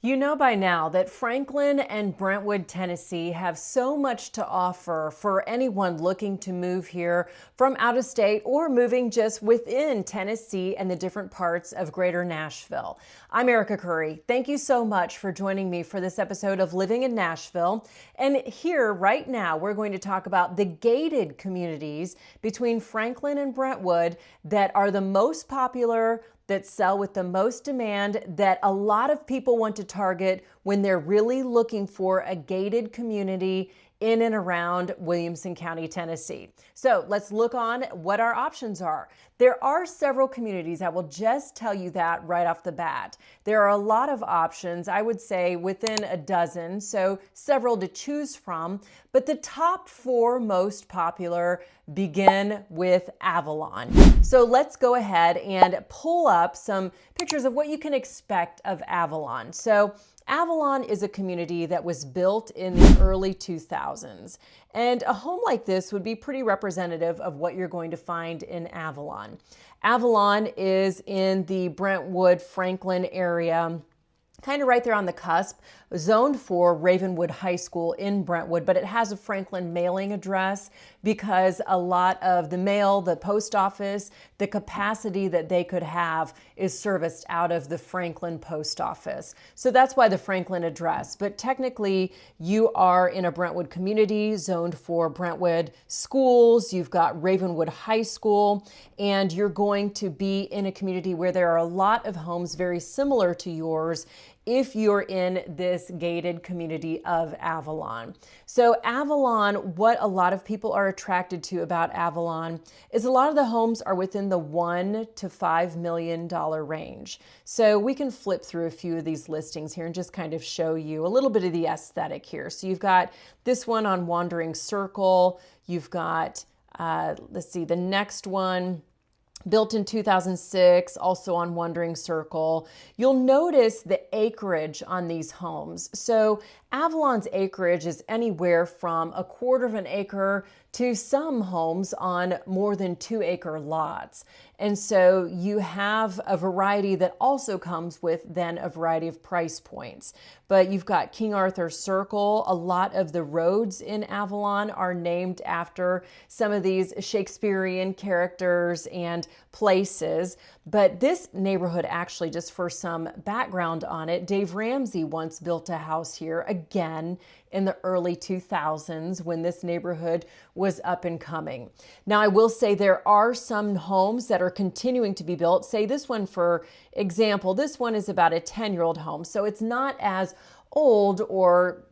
You know by now that Franklin and Brentwood, Tennessee have so much to offer for anyone looking to move here from out of state or moving just within Tennessee and the different parts of greater Nashville. I'm Erika Kurre. Thank you so much for joining me for this episode of Living in Nashville. And here right now, we're going to talk about the gated communities between Franklin and Brentwood that are the most popular, that sell with the most demand, that a lot of people want to target when they're really looking for a gated community in and around Williamson County, Tennessee. So let's look on what our options are. There are several communities. I will just tell you that right off the bat. There are a lot of options, I would say within a dozen, so several to choose from. But the top four most popular begin with Avalon. So let's go ahead and pull up some pictures of what you can expect of Avalon. So Avalon is a community that was built in the early 2000s, and a home like this would be pretty representative of what you're going to find in Avalon. Avalon is in the Brentwood, Franklin area, kind of right there on the cusp, zoned for Ravenwood High School in Brentwood, but it has a Franklin mailing address because a lot of the mail, the post office, the capacity that they could have is serviced out of the Franklin post office. So that's why the Franklin address. But technically, you are in a Brentwood community zoned for Brentwood schools. You've got Ravenwood High School, and you're going to be in a community where there are a lot of homes very similar to yours if you're in this gated community of Avalon. So Avalon, what a lot of people are attracted to about Avalon is a lot of the homes are within the $1 to $5 million range. So we can flip through a few of these listings here and just kind of show you a little bit of the aesthetic here. So you've got this one on Wandering Circle. You've got, let's see, the next one, built in 2006, also on Wandering Circle. You'll notice the acreage on these homes. So Avalon's acreage is anywhere from 1/4 of an acre to some homes on more than 2-acre lots. And so you have a variety that also comes with then a variety of price points. But you've got King Arthur Circle. A lot of the roads in Avalon are named after some of these Shakespearean characters and places. But this neighborhood, actually, just for some background on it, Dave Ramsey once built a house here, again, in the early 2000s when this neighborhood was up and coming. Now, I will say there are some homes that are continuing to be built. Say this one, for example, this one is about a 10-year-old home. So it's not as old or,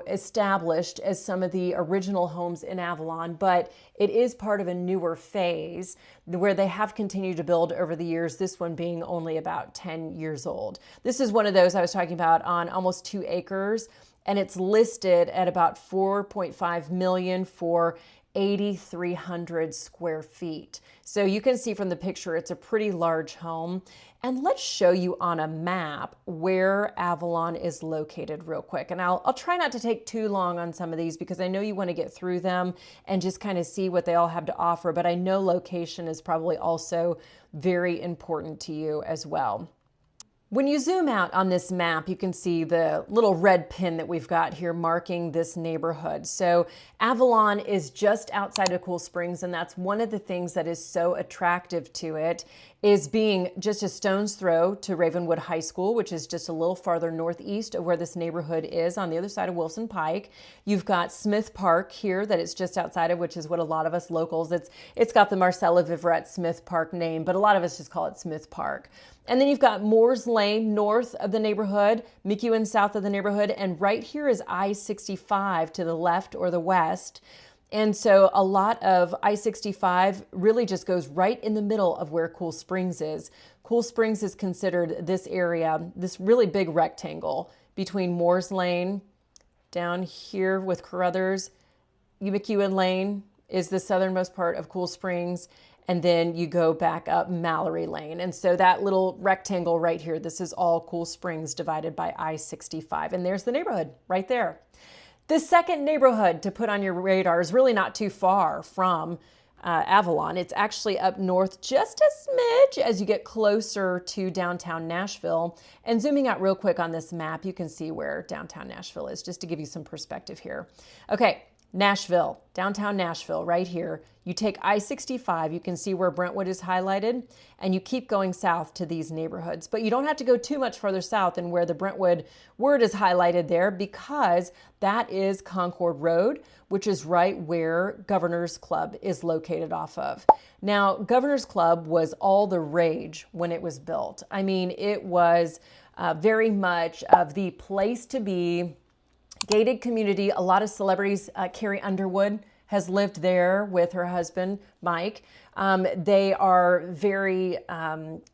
established as some of the original homes in Avalon, but it is part of a newer phase where they have continued to build over the years, this one being only about 10 years old. This is one of those I was talking about on almost 2 acres, and it's listed at about $4.5 million for 8,300 square feet. So you can see from the picture, it's a pretty large home. And let's show you on a map where Avalon is located real quick. And I'll try not to take too long on some of these because I know you want to get through them and just kind of see what they all have to offer. But I know location is probably also very important to you as well. When you zoom out on this map, you can see the little red pin that we've got here marking this neighborhood. So Avalon is just outside of Cool Springs, and that's one of the things that is so attractive to it, is being just a stone's throw to Ravenwood High School, which is just a little farther northeast of where this neighborhood is on the other side of Wilson Pike. You've got Smith Park here that it's just outside of, which is what a lot of us locals, it's got the Marcella Viverette Smith Park name, but a lot of us just call it Smith Park. And then you've got Moores Lane north of the neighborhood, McEwen south of the neighborhood, and right here is I-65 to the left or the west. And so a lot of I-65 really just goes right in the middle of where Cool Springs is. Cool Springs is considered this area, this really big rectangle between Moores Lane down here with Carruthers. McEwen Lane is the southernmost part of Cool Springs. And then you go back up Mallory Lane. And so that little rectangle right here, this is all Cool Springs divided by I-65. And there's the neighborhood right there. The second neighborhood to put on your radar is really not too far from Avalon. It's actually up north just a smidge as you get closer to downtown Nashville. And zooming out real quick on this map, you can see where downtown Nashville is, just to give you some perspective here. Okay, Nashville, downtown Nashville, right here. You take I-65, you can see where Brentwood is highlighted, and you keep going south to these neighborhoods. But you don't have to go too much further south than where the Brentwood word is highlighted there, because that is Concord Road, which is right where Governor's Club is located off of. Now, Governor's Club was all the rage when it was built. I mean, it was very much of the place to be. Gated community, a lot of celebrities. Carrie Underwood has lived there with her husband, Mike. They are very,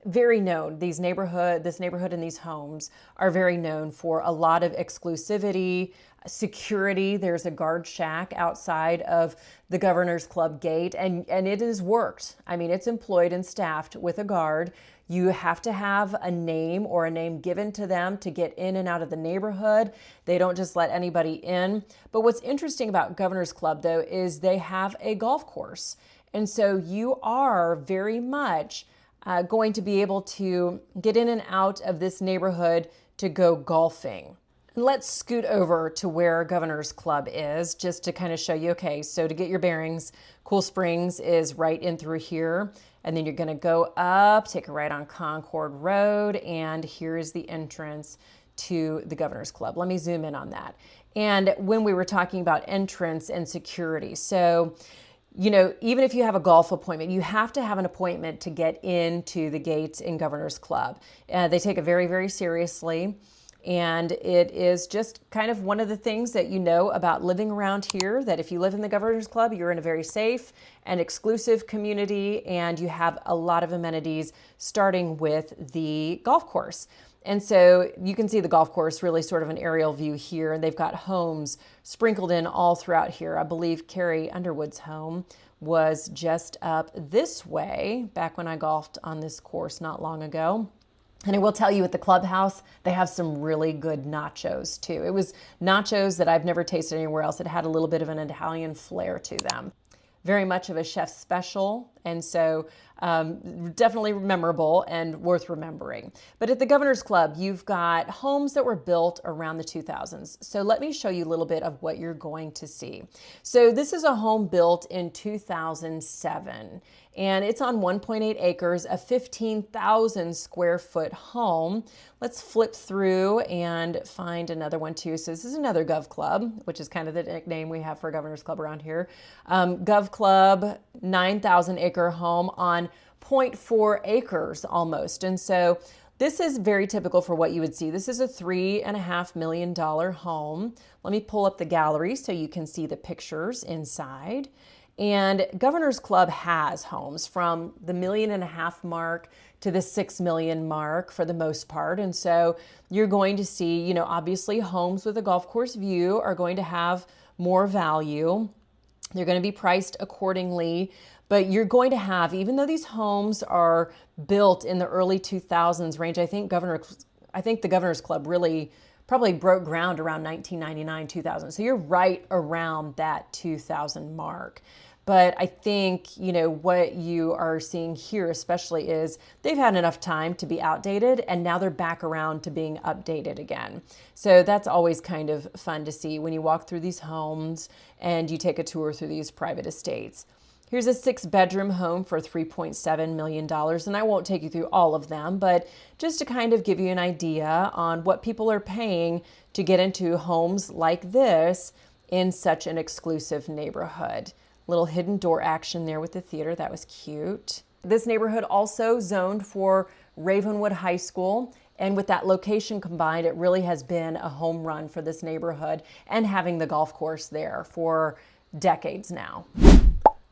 very known. This neighborhood and these homes are very known for a lot of exclusivity, security. There's a guard shack outside of the Governor's Club gate, and it has worked. I mean, it's employed and staffed with a guard. You have to have a name or a name given to them to get in and out of the neighborhood. They don't just let anybody in. But what's interesting about Governor's Club, though, is they have a golf course. And so you are very much going to be able to get in and out of this neighborhood to go golfing. Let's scoot over to where Governor's Club is, just to kind of show you, okay, so to get your bearings, Cool Springs is right in through here. And then you're going to go up, take a right on Concord Road, and here is the entrance to the Governor's Club. Let me zoom in on that. And when we were talking about entrance and security, so, you know, even if you have a golf appointment, you have to have an appointment to get into the gates in Governor's Club. They take it very, very seriously. And it is just kind of one of the things that you know about living around here, that if you live in the Governor's Club, you're in a very safe and exclusive community, and you have a lot of amenities, starting with the golf course. And so you can see the golf course, really sort of an aerial view here, and they've got homes sprinkled in all throughout here. I believe Carrie Underwood's home was just up this way back when I golfed on this course not long ago. And I will tell you, at the clubhouse, they have some really good nachos too. It was nachos that I've never tasted anywhere else. It had a little bit of an Italian flair to them. Very much of a chef's special, and so definitely memorable and worth remembering. But at the Governor's Club, you've got homes that were built around the 2000s. So let me show you a little bit of what you're going to see. So this is a home built in 2007, and it's on 1.8 acres, a 15,000 square foot home. Let's flip through and find another one too. So this is another Gov Club, which is kind of the nickname we have for Governor's Club around here. Gov Club, 9,000 acre home on 0.4 acres almost. And so this is very typical for what you would see. This is a $3.5 million home. Let me pull up the gallery so you can see the pictures inside. And Governor's Club has homes from the $1.5 million mark to the $6 million mark for the most part. And so you're going to see, you know, obviously homes with a golf course view are going to have more value. They're going to be priced accordingly. But you're going to have, even though these homes are built in the early 2000s range, I think the Governor's Club really probably broke ground around 1999, 2000. So you're right around that 2000 mark. But I think, you know, what you are seeing here especially is they've had enough time to be outdated, and now they're back around to being updated again. So that's always kind of fun to see when you walk through these homes and you take a tour through these private estates. Here's a 6-bedroom home for $3.7 million, and I won't take you through all of them, but just to kind of give you an idea on what people are paying to get into homes like this in such an exclusive neighborhood. Little hidden door action there with the theater. That was cute. This neighborhood also zoned for Ravenwood High School. And with that location combined, it really has been a home run for this neighborhood, and having the golf course there for decades now.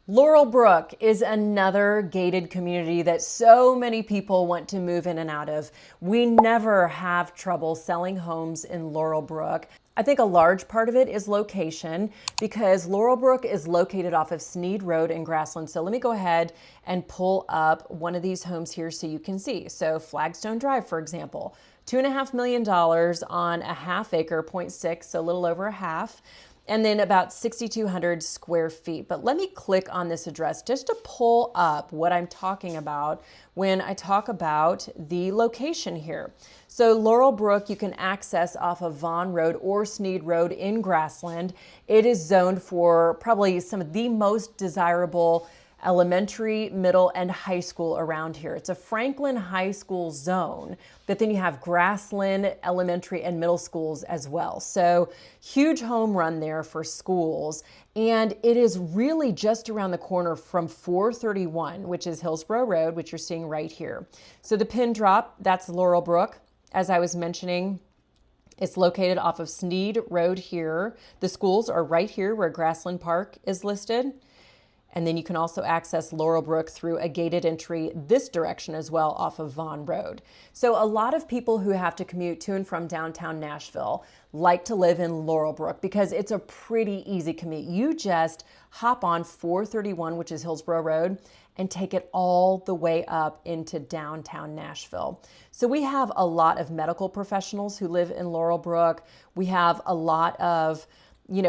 LaurelBrooke is another gated community that so many people want to move in and out of. We never have trouble selling homes in LaurelBrooke. I think a large part of it is location, because LaurelBrooke is located off of Sneed Road in Grassland. So let me go ahead and pull up one of these homes here so you can see. So Flagstone Drive, for example, $2.5 million on a half acre, 0.6, so a little over a half. and then about 6,200 square feet. But let me click on this address just to pull up what I'm talking about when I talk about the location here. So LaurelBrooke, you can access off of Vaughn Road or Sneed Road in Grassland. It is zoned for probably some of the most desirable elementary, middle, and high school around here. It's a Franklin High School zone, but then you have Grassland elementary and middle schools as well. So huge home run there for schools. And it is really just around the corner from 431, which is Hillsborough Road, which you're seeing right here. So the pin drop, that's LaurelBrooke. As I was mentioning, it's located off of Sneed Road here. The schools are right here where Grassland Park is listed. And then you can also access LaurelBrooke through a gated entry this direction as well off of Vaughn Road. So a lot of people who have to commute to and from downtown Nashville like to live in LaurelBrooke because it's a pretty easy commute. You just hop on 431, which is Hillsborough Road, and take it all the way up into downtown Nashville. So we have a lot of medical professionals who live in LaurelBrooke. We have a lot of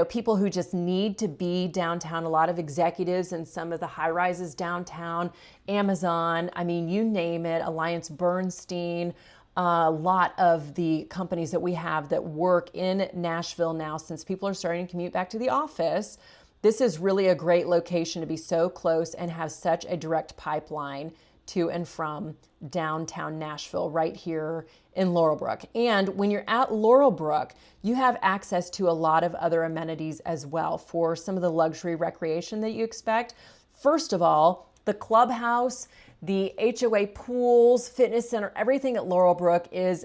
people who just need to be downtown, a lot of executives in some of the high rises downtown, Amazon, I mean, you name it, Alliance Bernstein, a lot of the companies that we have that work in Nashville now, since people are starting to commute back to the office. This is really a great location to be so close and have such a direct pipeline to and from downtown Nashville right here in LaurelBrooke. And when you're at LaurelBrooke, you have access to a lot of other amenities as well for some of the luxury recreation that you expect. First of all, the clubhouse, the HOA pools, fitness center, everything at LaurelBrooke is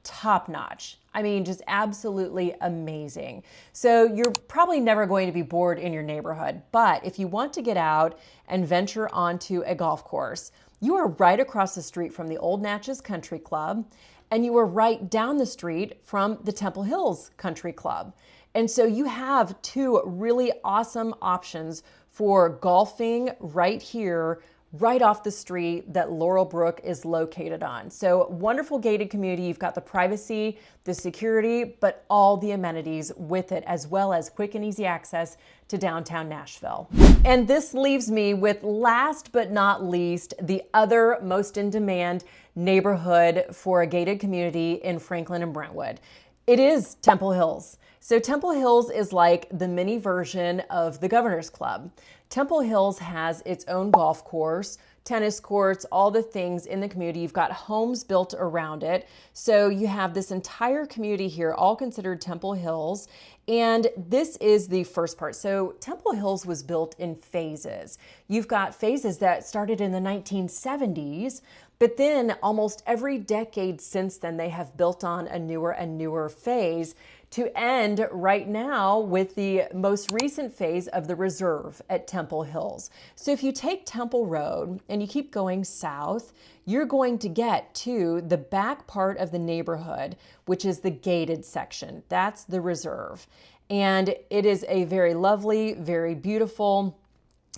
top notch. I mean, just absolutely amazing. So you're probably never going to be bored in your neighborhood, but if you want to get out and venture onto a golf course, you are right across the street from the Old Natchez Country Club, and you are right down the street from the Temple Hills Country Club. And so you have two really awesome options for golfing right here, right off the street that LaurelBrooke is located on. So wonderful gated community. You've got the privacy, the security, but all the amenities with it, as well as quick and easy access to downtown Nashville. And this leaves me with, last but not least, the other most in demand neighborhood for a gated community in Franklin and Brentwood. It is Temple Hills. So Temple Hills is like the mini version of the Governor's Club. Temple Hills has its own golf course, tennis courts, all the things in the community. You've got homes built around it. So you have this entire community here, all considered Temple Hills. And this is the first part. So Temple Hills was built in phases. You've got phases that started in the 1970s, but then almost every decade since then, they have built on a newer and newer phase to end right now with the most recent phase of the Reserve at Temple Hills. So if you take Temple Road and you keep going south, you're going to get to the back part of the neighborhood, which is the gated section. That's the Reserve. And it is a very lovely, very beautiful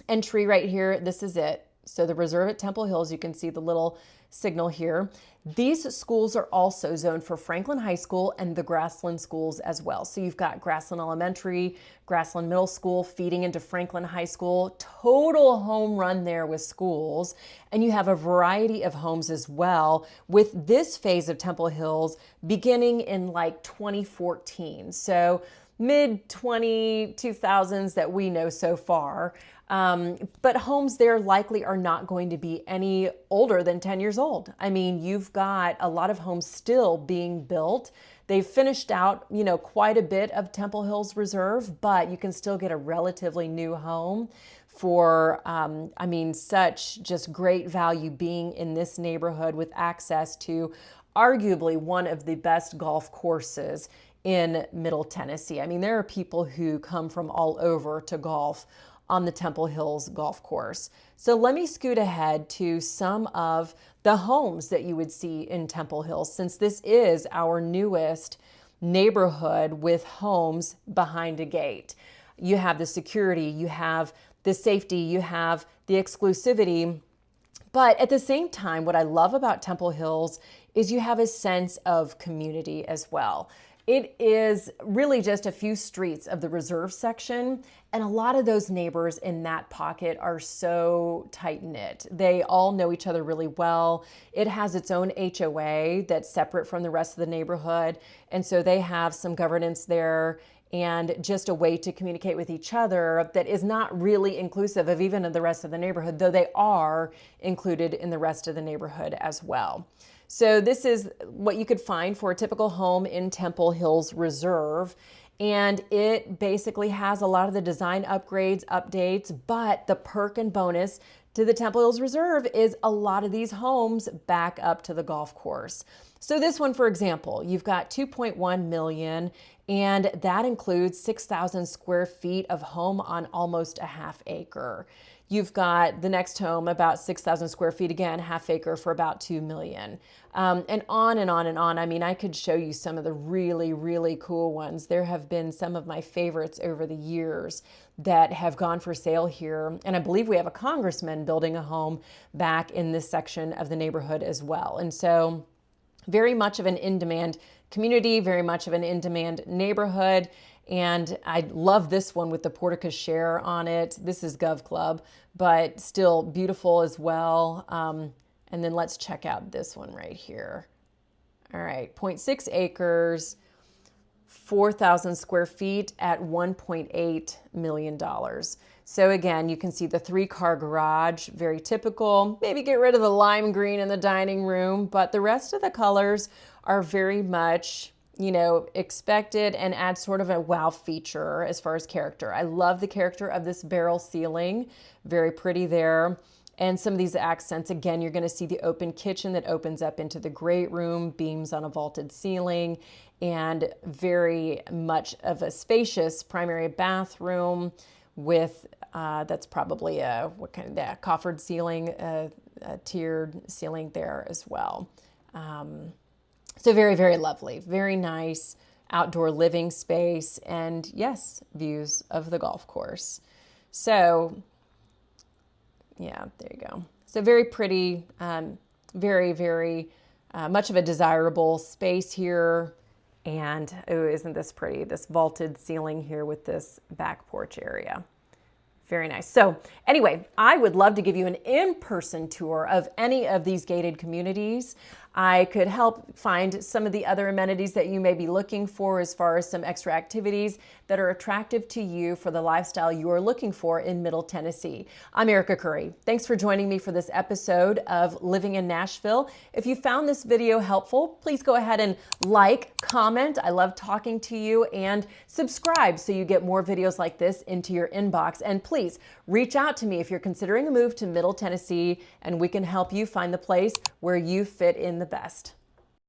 entry right here. This is it. So the Reserve at Temple Hills, you can see the little signal here. These schools are also zoned for Franklin High School and the Grassland schools as well. So you've got Grassland Elementary, Grassland Middle School feeding into Franklin High School, total home run there with schools. And you have a variety of homes as well with this phase of Temple Hills beginning in like 2014. So mid 2000s that we know so far. But homes there likely are not going to be any older than 10 years old. I mean, you've got a lot of homes still being built. They've finished out, quite a bit of Temple Hills Reserve, but you can still get a relatively new home for, such just great value being in this neighborhood with access to arguably one of the best golf courses in Middle Tennessee. I mean, there are people who come from all over to golf on the Temple Hills golf course. So let me scoot ahead to some of the homes that you would see in Temple Hills, since this is our newest neighborhood with homes behind a gate. You have the security, you have the safety, you have the exclusivity. But at the same time, what I love about Temple Hills is you have a sense of community as well. It is really just a few streets of the reserve section, and a lot of those neighbors in that pocket are so tight-knit. They all know each other really well. It has its own HOA that's separate from the rest of the neighborhood, and so they have some governance there and just a way to communicate with each other that is not really inclusive of even of the rest of the neighborhood, though they are included in the rest of the neighborhood as well. So this is what you could find for a typical home in Temple Hills Reserve. And it basically has a lot of the design upgrades, updates, but the perk and bonus to the Temple Hills Reserve is a lot of these homes back up to the golf course. So this one, for example, you've got 2.1 million, and that includes 6,000 square feet of home on almost a half acre. You've got the next home about 6,000 square feet, again, half acre for about 2 million. And on and on and on. I mean, I could show you some of the really, really cool ones. There have been some of my favorites over the years that have gone for sale here. And I believe we have a congressman building a home back in this section of the neighborhood as well. And so very much of an in-demand community, very much of an in-demand neighborhood. And I love this one with the porte-cochere on it. This is Gov Club, but still beautiful as well. And then let's check out this one right here. All right, 0.6 acres, 4,000 square feet at $1.8 million. So again, you can see the 3-car garage, very typical. Maybe get rid of the lime green in the dining room, but the rest of the colors are very much, you know, expected and add sort of a wow feature as far as character. I love the character of this barrel ceiling, very pretty there. And some of these accents, again, you're going to see the open kitchen that opens up into the great room, beams on a vaulted ceiling, and very much of a spacious primary bathroom with, that's probably a, what kind of that, coffered ceiling, a tiered ceiling there as well. So very, very lovely, very nice outdoor living space, and yes, views of the golf course. So yeah, there you go. So very pretty, very, very much of a desirable space here. And oh, isn't this pretty? This vaulted ceiling here with this back porch area. Very nice. So anyway, I would love to give you an in-person tour of any of these gated communities. I could help find some of the other amenities that you may be looking for as far as some extra activities that are attractive to you for the lifestyle you are looking for in Middle Tennessee. I'm Erika Kurre. Thanks for joining me for this episode of Living in Nashville. If you found this video helpful, please go ahead and like, comment. I love talking to you, and subscribe so you get more videos like this into your inbox. And please reach out to me if you're considering a move to Middle Tennessee, and we can help you find the place where you fit in the best.